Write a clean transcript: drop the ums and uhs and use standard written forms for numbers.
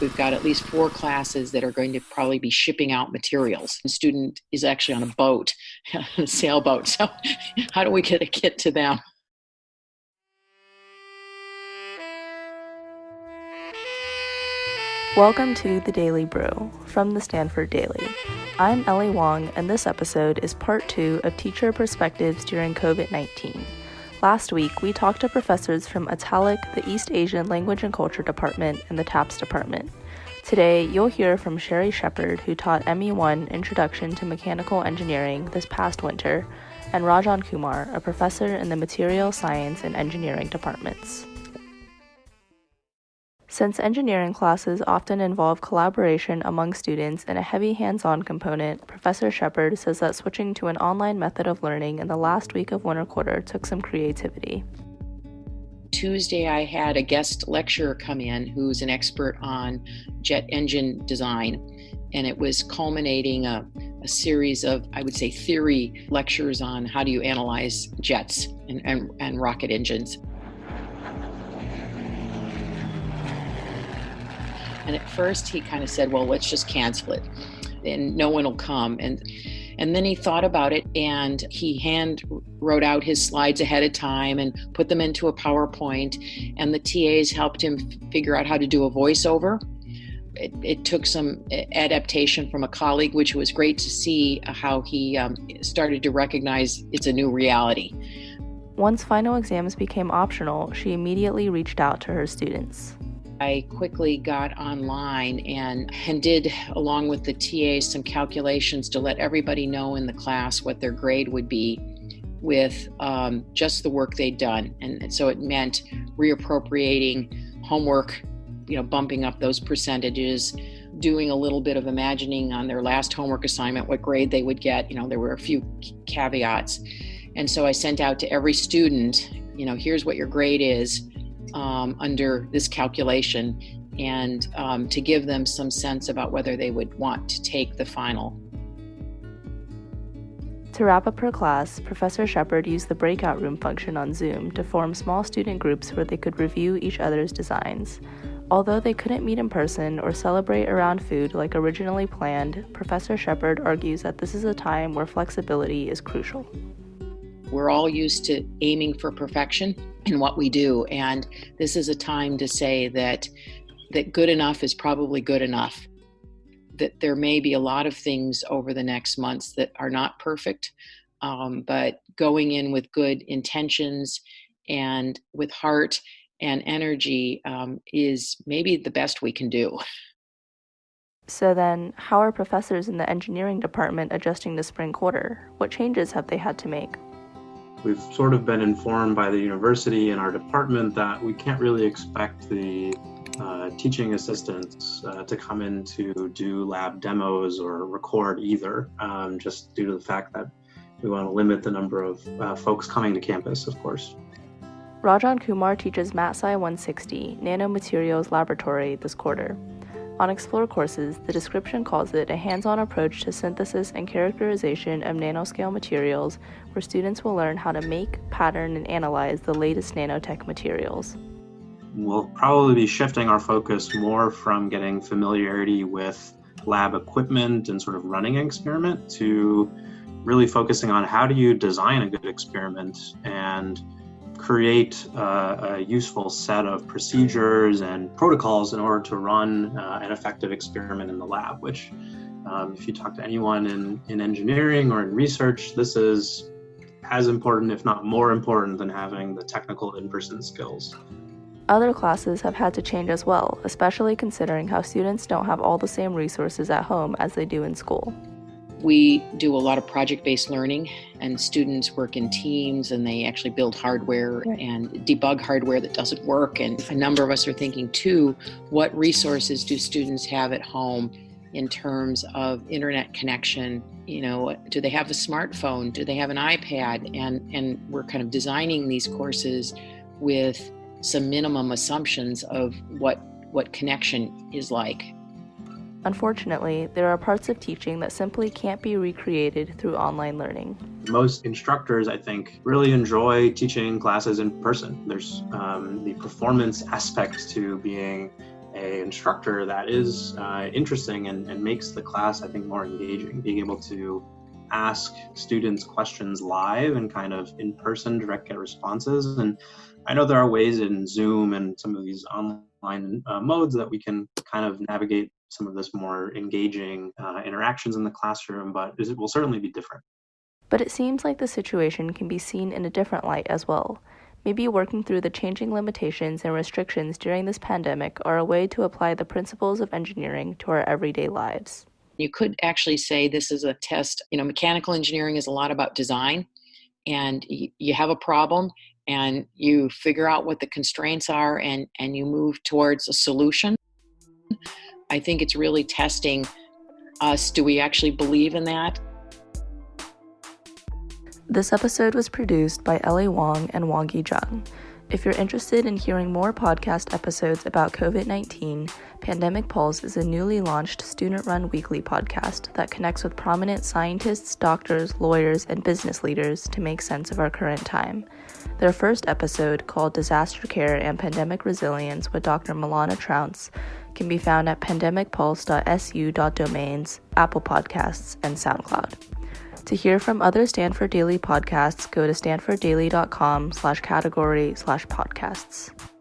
We've got at least 4 classes that are going to probably be shipping out materials. The student is actually on a boat, a sailboat. So how do we get a kit to them? Welcome to the Daily Brew from the Stanford Daily. I'm Ellie Wong, and this episode is part 2 of Teacher Perspectives during COVID-19. Last week, we talked to professors from Italic, the East Asian Language and Culture Department, and the TAPS Department. Today, you'll hear from Sherry Shepard, who taught ME1 Introduction to Mechanical Engineering this past winter, and Rajan Kumar, a professor in the Material Science and Engineering departments. Since engineering classes often involve collaboration among students and a heavy hands-on component, Professor Shepard says that switching to an online method of learning in the last week of winter quarter took some creativity. Tuesday, I had a guest lecturer come in who's an expert on jet engine design, and it was culminating a series of, I would say, theory lectures on how do you analyze jets and rocket engines. And at first he kind of said, well, let's just cancel it and no one will come. And then he thought about it and he hand wrote out his slides ahead of time and put them into a PowerPoint, and the TAs helped him figure out how to do a voiceover. It took some adaptation from a colleague, which was great to see how he started to recognize it's a new reality. Once final exams became optional, she immediately reached out to her students. I quickly got online and did, along with the TAs, some calculations to let everybody know in the class what their grade would be with just the work they'd done. And so it meant reappropriating homework, bumping up those percentages, doing a little bit of imagining on their last homework assignment, what grade they would get. There were a few caveats. And so I sent out to every student, here's what your grade is under this calculation, and to give them some sense about whether they would want to take the final. To wrap up her class, Professor Shepard used the breakout room function on Zoom to form small student groups where they could review each other's designs. Although they couldn't meet in person or celebrate around food like originally planned, Professor Shepard argues that this is a time where flexibility is crucial. We're all used to aiming for perfection in what we do, and this is a time to say that good enough is probably good enough. That there may be a lot of things over the next months that are not perfect, but going in with good intentions and with heart and energy is maybe the best we can do. So then, how are professors in the engineering department adjusting to spring quarter? What changes have they had to make? We've sort of been informed by the university and our department that we can't really expect the teaching assistants to come in to do lab demos or record either, just due to the fact that we want to limit the number of folks coming to campus, of course. Rajan Kumar teaches MatSci 160, Nanomaterials Laboratory, this quarter. On Explore courses, the description calls it a hands-on approach to synthesis and characterization of nanoscale materials, where students will learn how to make, pattern, and analyze the latest nanotech materials. We'll probably be shifting our focus more from getting familiarity with lab equipment and sort of running an experiment to really focusing on how do you design a good experiment and create a useful set of procedures and protocols in order to run an effective experiment in the lab, which if you talk to anyone in engineering or in research, this is as important, if not more important, than having the technical in-person skills. Other classes have had to change as well, especially considering how students don't have all the same resources at home as they do in school. We do a lot of project-based learning, and students work in teams, and they actually build hardware and debug hardware that doesn't work. And a number of us are thinking too, what resources do students have at home in terms of internet connection? Do they have a smartphone? Do they have an iPad? And we're kind of designing these courses with some minimum assumptions of what connection is like. Unfortunately, there are parts of teaching that simply can't be recreated through online learning. Most instructors, I think, really enjoy teaching classes in person. There's the performance aspect to being a instructor that is interesting and makes the class, I think, more engaging. Being able to ask students questions live and kind of in person, direct get responses. And I know there are ways in Zoom and some of these online modes that we can kind of navigate some of this more engaging interactions in the classroom, but it will certainly be different. But it seems like the situation can be seen in a different light as well. Maybe working through the changing limitations and restrictions during this pandemic are a way to apply the principles of engineering to our everyday lives. You could actually say this is a test. Mechanical engineering is a lot about design, and you have a problem and you figure out what the constraints are and you move towards a solution. I think it's really testing us. Do we actually believe in that? This episode was produced by Ellie Wong and Gi Jung. If you're interested in hearing more podcast episodes about COVID-19, Pandemic Pulse is a newly launched student-run weekly podcast that connects with prominent scientists, doctors, lawyers, and business leaders to make sense of our current time. Their first episode, called Disaster Care and Pandemic Resilience with Dr. Milana Trounce, can be found at pandemicpulse.su.domains, Apple Podcasts, and SoundCloud. To hear from other Stanford Daily podcasts, go to stanforddaily.com/category/podcasts.